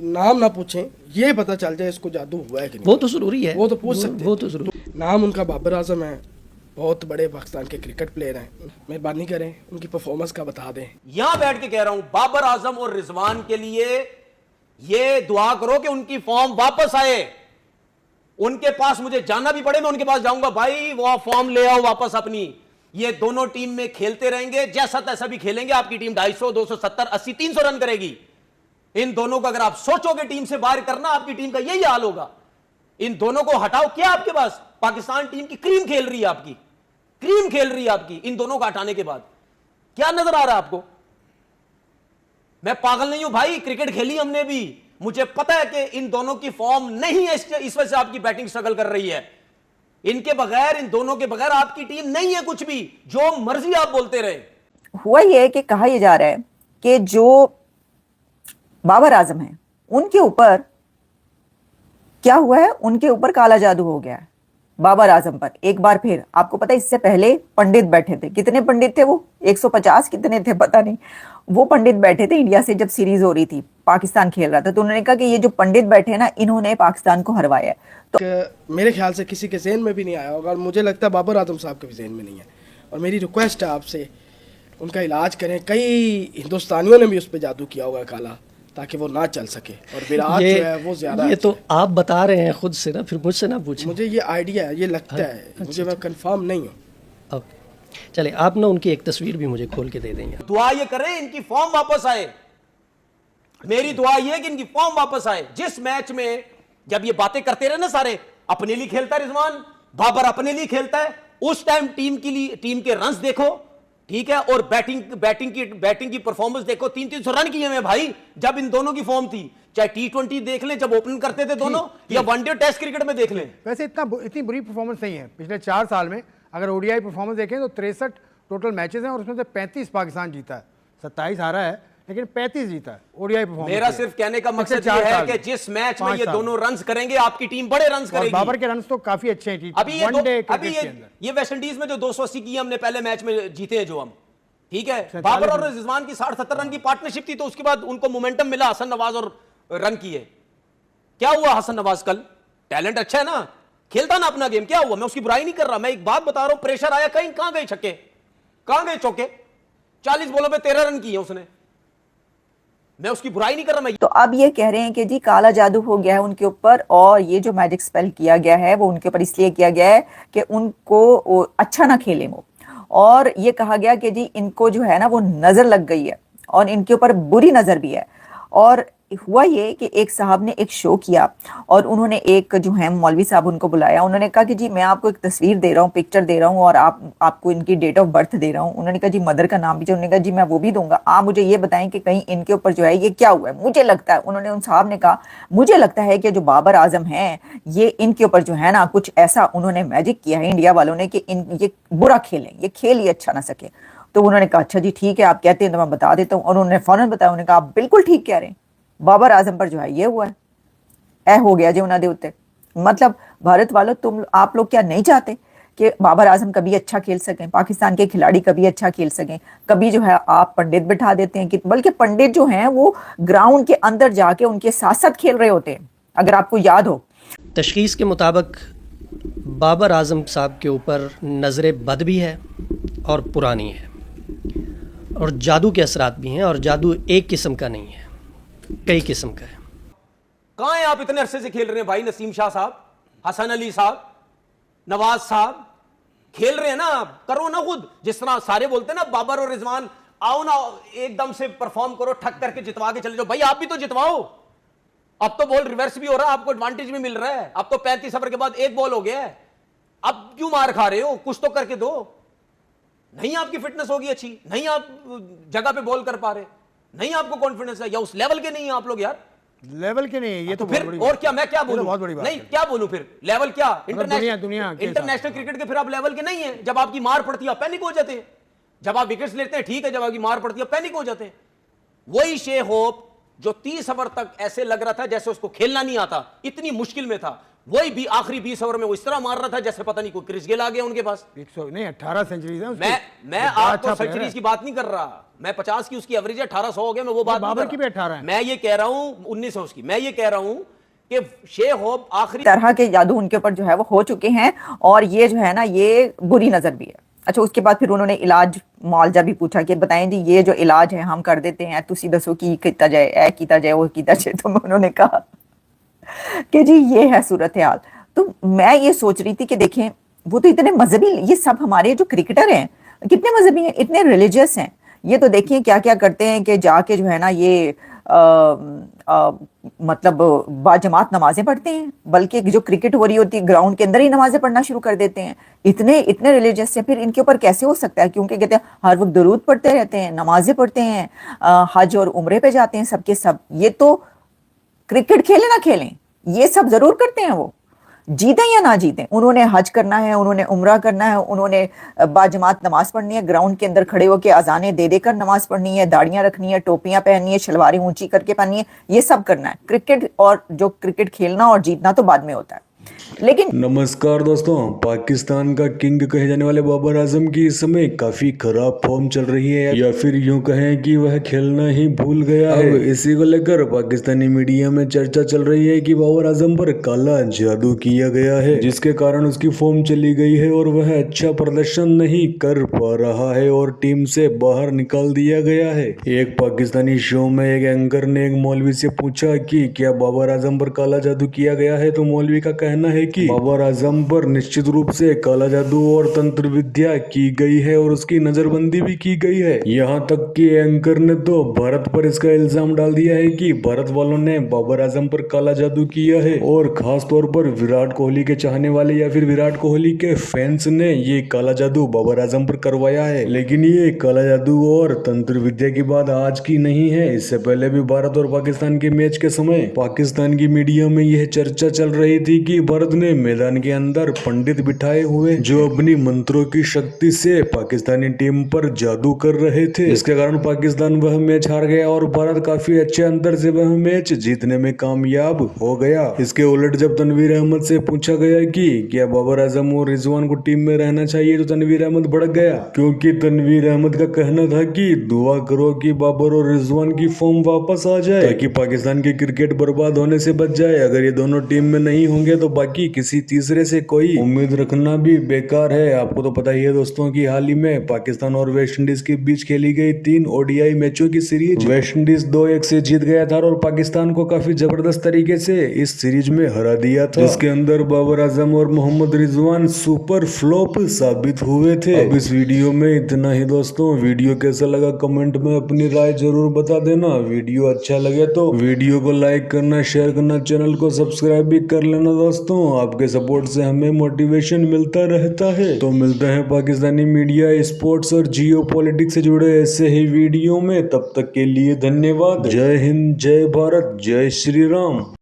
नाम ना पूछें, ये पता चल जाए इसको जादू हुआ है कि नहीं। वो तो जरूरी है, वो तो पूछ सकते हैं। वो तो जरूरी। नाम उनका बाबर आजम है, बहुत बड़े पाकिस्तान के क्रिकेट प्लेयर हैं। मेहरबानी करें उनकी परफॉर्मेंस का बता दें। यहां बैठ के कह रहा हूं बाबर आजम और रिजवान के लिए ये दुआ करो कि उनकी फॉर्म वापस आए। उनके पास मुझे जाना भी पड़े, मैं उनके पास जाऊंगा, भाई वो फॉर्म ले आओ वापस अपनी। ये दोनों टीम में खेलते रहेंगे, जैसा तैसा भी खेलेंगे। आपकी टीम 250, 270, 80, 300 रन करेगी। इन दोनों को अगर आप सोचोगे टीम से बाहर करना, आपकी टीम का यही हाल होगा। इन दोनों को हटाओ। क्या आपके पास पाकिस्तान टीम की क्रीम खेल रही है, आपकी क्रीम खेल रही है आपकी। इन दोनों को हटाने के बाद क्या नजर आ रहा है आपको? मैं पागल नहीं हूं भाई, क्रिकेट खेली हमने भी। मुझे पता है कि इन दोनों की फॉर्म नहीं है, इस वजह से आपकी बैटिंग स्ट्रगल कर रही है। इनके बगैर, इन दोनों के बगैर आपकी टीम नहीं है कुछ भी, जो मर्जी आप बोलते रहे। हुआ यह है कि कहा यह जा रहा है कि जो बाबर आजम है उनके ऊपर क्या हुआ है, उनके ऊपर काला जादू हो गया है बाबर आजम पर। एक बार फिर आपको पता है, इससे पहले पंडित बैठे थे। कितने पंडित थे वो? 150 कितने थे पता नहीं। वो पंडित बैठे थे इंडिया से, जब सीरीज हो रही थी, पाकिस्तान खेल रहा था, तो उन्होंने कहा कि ये जो पंडित बैठे ना, इन्होंने पाकिस्तान को हरवाया है। तो मेरे ख्याल से किसी के ज़हन में भी नहीं आया होगा, और मुझे लगता है बाबर आजम साहब के भी ज़हन में नहीं है। और मेरी रिक्वेस्ट है आपसे, उनका इलाज करें। कई हिंदुस्तानियों ने भी उस पर जादू किया होगा काला, ताकि वो ना चल सके। और विराट जो है वो ज्यादा, ये तो आप बता रहे हैं खुद से ना, फिर मुझसे ना पूछें। मुझे ये आइडिया है, ये लगता है मुझे, मैं कंफर्म नहीं हूँ। ओके चले, आप ना उनकी एक तस्वीर भी मुझे खोल के दे देंगे। दुआ ये करें इनकी फॉर्म वापस आए। मेरी दुआ ये है कि इनकी फॉर्म वापस आए। जिस मैच में जब ये बातें करते रहे ना, सारे अपने लिए खेलता है रिजवान, बाबर अपने लिए खेलता है, उस टाइम टीम के लिए, टीम के रन्स देखो, ठीक है, और बैटिंग की परफॉर्मेंस देखो। 300 रन किए हुए भाई, जब इन दोनों की फॉर्म थी। चाहे T20 देख लें, जब ओपन करते थे दोनों, या वनडे टेस्ट क्रिकेट में देख लें। वैसे इतनी बुरी परफॉर्मेंस नहीं है पिछले 4 साल में। अगर ओडीआई परफॉर्मेंस देखें तो 63 टोटल मैचेस हैं, और उसमें से 35 पाकिस्तान जीता है, 27 हारा है, लेकिन 35 जीता है ओडीआई परफॉर्मेंस। मेरा सिर्फ कहने का मकसद ये है कि जिस मैच में ये दोनों रन्स करेंगे, आपकी टीम बड़े रन्स करेगी। बाबर के रन्स तो काफी अच्छे हैं अभी ये वेस्ट इंडीज में जो 280 किए हमने पहले मैच में जीते हैं जो हम, ठीक है। बाबर और रिजवान की 60-70 रन की पार्टनरशिप थी, तो उसके बाद उनको मोमेंटम मिला, हसन नवाज और रन किए। क्या हुआ हसन नवाज? कल टैलेंट अच्छा है ना, खेलता ना अपना गेम, क्या हुआ? मैं उसकी बुराई नहीं कर रहा, मैं एक बात बता रहा हूं। प्रेशर आया, कहां गए छक्के, कहां गए चौके? 40 बॉलों पे 13 रन किए उसने। मैं उसकी बुराई नहीं कर रहा। मैं तो अब ये कह रहे हैं कि जी काला जादू हो गया है उनके ऊपर, और ये जो मैजिक स्पेल किया गया है वो उनके ऊपर इसलिए किया गया है कि उनको अच्छा ना खेले वो। और ये कहा गया कि जी इनको जो है ना वो नजर लग गई है, और इनके ऊपर बुरी नजर भी है। और हुआ ये कि एक साहब ने एक शो किया, और उन्होंने एक जो है मौलवी साहब उनको बुलाया। उन्होंने कहा कि जी मैं आपको एक तस्वीर दे रहा हूँ, पिक्चर दे रहा हूँ, और आपको इनकी डेट ऑफ बर्थ दे रहा हूँ। उन्होंने कहा जी मदर का नाम भी, उन्होंने कहा जी मैं वो भी दूंगा, आप मुझे ये बताएं कि कहीं इनके ऊपर जो है ये क्या हुआ है। मुझे लगता है, उन्होंने उन साहब ने कहा, मुझे लगता है कि जो बाबर आजम हैं ये इनके ऊपर जो है ना कुछ ऐसा उन्होंने मैजिक किया है इंडिया वालों ने कि ये बुरा खेलें, ये खेल ही अच्छा ना सके। तो उन्होंने कहा अच्छा जी ठीक है, आप कहते हैं तो मैं बता देता हूँ। और उन्होंने फौरन बताया, उन्होंने कहा आप बिल्कुल ठीक कह रहे हैं, बाबर आजम पर जो है ये हुआ है, ऐ हो गया जी उन्होंने उत्ते। मतलब भारत वालों, आप लोग क्या नहीं चाहते कि बाबर आजम कभी अच्छा खेल सकें, पाकिस्तान के खिलाड़ी कभी अच्छा खेल सकें? कभी जो है आप पंडित बिठा देते हैं, कि बल्कि पंडित जो हैं वो ग्राउंड के अंदर जाके उनके साथ साथ खेल रहे होते हैं, अगर आपको याद हो। तशखीस के मुताबिक बाबर आजम साहब के ऊपर नज़र बद भी है और पुरानी है, और जादू के असरात भी हैं, और जादू एक किस्म का नहीं है, कई किस्म का है। कहां हैं आप? इतने अरसे से खेल रहे हैं भाई। नसीम शाह साहब, हसन अली साहब, नवाज साहब खेल रहे हैं ना, करो ना खुद। जिस तरह सारे बोलते हैं ना, बाबर और रिजवान, आओ ना एकदम से परफॉर्म करो, ठक करके जितवा के चले जाओ। भाई आप भी तो जितवाओ। अब तो बॉल रिवर्स भी हो रहा है, आपको एडवांटेज भी मिल रहा है। अब तो 35 ओवर के बाद एक बॉल हो गया है, अब क्यों मार खा रहे हो? कुछ तो करके दो। नहीं आपकी फिटनेस होगी अच्छी, नहीं आप जगह पे बॉल कर पा रहे, नहीं आपको कॉन्फिडेंस है, या उस लेवल के नहीं है आप लोग यार। लेवल के नहीं है ये तो फिर और क्या, मैं क्या बोलूं? बहुत बड़ी बात नहीं क्या बोलूं फिर? लेवल क्या? दुनिया इंटरनेशनल क्रिकेट के फिर आप लेवल के नहीं है। जब आपकी मार पड़ती है आप पैनिक हो जाते हैं, जब आप विकेट्स लेते हैं ठीक है, जब आपकी मार पड़ती है पैनिक हो जाते हैं। वही शे होप जो 30 ओवर तक ऐसे लग रहा था जैसे उसको खेलना नहीं आता, इतनी मुश्किल में था, वही भी आखिरी 20 ओवर में वो इस तरह मार रहा था जैसे पता नहीं कोई क्रिस गेल आ गया उनके पास। 100 नहीं 18 सेंचुरीज हैं उसकी। मैं बड़ा आपको अच्छा player सेंचुरीज है। की बात नहीं कर रहा, मैं 50 की उसकी एवरेज है, 1800 हो गया, मैं वो बात नहीं बाबर कर की रहा। भी 18 है। मैं ये कह रहा हूं 1900 उसकी, मैं ये कह रहा हूं कि शे होप आखिरी तरह के जादू उनके ऊपर जो है वो हो चुके हैं, और ये जो है ना ये बुरी नजर भी है। अच्छा, उसके बाद फिर उन्होंने इलाज मुआवजा भी पूछा कि बताएं जी ये जो इलाज है हम कर देते हैं, तुसी दसो की किया जाए, ऐ किया जाए, वो किया जाए। तो उन्होंने कहा कि जी ये है सूरत हाल। तो मैं ये सोच रही थी कि देखें वो तो इतने मजहबी, ये सब हमारे जो क्रिकेटर हैं कितने मजहबी हैं, इतने रिलीजियस हैं। ये तो देखिए क्या क्या करते हैं कि जाके जो है ना ये मतलब बाजमात नमाजें पढ़ते हैं, बल्कि जो क्रिकेट हो रही होती है ग्राउंड के अंदर ही नमाजें पढ़ना शुरू कर देते हैं। इतने इतने रिलीजियस हैं, फिर इनके ऊपर कैसे हो सकता है? क्योंकि कहते हैं हर वक्त दरूद पढ़ते रहते हैं, नमाजें पढ़ते हैं, हज और उम्रे पे जाते हैं सबके सब। ये तो क्रिकेट खेलें ना खेलें ये सब जरूर करते हैं, वो जीतें या ना जीतें। उन्होंने हज करना है, उन्होंने उम्रा करना है, उन्होंने बाजमात नमाज पढ़नी है, ग्राउंड के अंदर खड़े होकर अजानें दे देकर नमाज पढ़नी है, दाढ़ियां रखनी है, टोपियां पहननी है, शलवारें ऊंची करके पहननी है, ये सब करना है। क्रिकेट और जो क्रिकेट खेलना और जीतना तो बाद में होता है। लेकिन नमस्कार दोस्तों, पाकिस्तान का किंग कहे जाने वाले बाबर आजम की इस समय काफी खराब फॉर्म चल रही है, या फिर यूं कहें कि वह खेलना ही भूल गया है। अब इसी को लेकर पाकिस्तानी मीडिया में चर्चा चल रही है कि बाबर आजम पर काला जादू किया गया है, जिसके कारण उसकी फॉर्म चली गई है और वह अच्छा प्रदर्शन नहीं कर पा रहा है और टीम से बाहर निकाल दिया गया है। एक पाकिस्तानी शो में एक एंकर ने एक मौलवी से पूछा कि क्या बाबर आजम पर काला जादू किया गया है, तो मौलवी का कहना है कि बाबर आजम पर निश्चित रूप से काला जादू और तंत्र विद्या की गई है और उसकी नजरबंदी भी की गई है। यहाँ तक कि एंकर ने तो भारत पर इसका इल्जाम डाल दिया है कि भारत वालों ने बाबर आजम पर काला जादू किया है, और खास तौर पर विराट कोहली के चाहने वाले या फिर विराट कोहली के फैंस ने ये काला जादू बाबर आजम पर करवाया है। लेकिन ये काला जादू और तंत्र विद्या की बात आज की नहीं है, इससे पहले भी भारत और पाकिस्तान के मैच के समय पाकिस्तान की मीडिया में यह चर्चा चल रही थी कि भारत ने मैदान के अंदर पंडित बिठाए हुए जो अपनी मंत्रों की शक्ति से पाकिस्तानी टीम पर जादू कर रहे थे। इसके कारण पाकिस्तान वह मैच हार गया और भारत काफी अच्छे अंतर से वह मैच जीतने में कामयाब हो गया। इसके उलट जब तनवीर अहमद से पूछा गया कि क्या बाबर आजम और रिजवान को टीम में रहना चाहिए, तो तनवीर अहमद भड़क गया, क्योंकि तनवीर अहमद का कहना था कि दुआ करो कि बाबर और रिजवान की फॉर्म वापस आ जाए ताकि पाकिस्तान की क्रिकेट बर्बाद होने से बच जाए। अगर ये दोनों टीम में नहीं होंगे तो बाकी किसी तीसरे से कोई उम्मीद रखना भी बेकार है। आपको तो पता ही है दोस्तों कि हाल ही में पाकिस्तान और वेस्ट इंडीज के बीच खेली गई 3 ओडीआई मैचों की सीरीज वेस्ट इंडीज 2-1 से जीत गया था और पाकिस्तान को काफी जबरदस्त तरीके से इस सीरीज में हरा दिया था, जिसके अंदर बाबर आजम और मोहम्मद रिजवान सुपर फ्लॉप साबित हुए थे। अब इस वीडियो में इतना ही दोस्तों। वीडियो कैसा लगा कमेंट में अपनी राय जरूर बता देना। वीडियो अच्छा लगे तो वीडियो को लाइक करना, शेयर करना, चैनल को सब्सक्राइब भी कर लेना दोस्तों। आपके सपोर्ट से हमें मोटिवेशन मिलता रहता है। तो मिलते हैं पाकिस्तानी मीडिया, स्पोर्ट्स और जियो पॉलिटिक्स से जुड़े ऐसे ही वीडियो में। तब तक के लिए धन्यवाद। जय हिंद, जय भारत, जय श्री राम।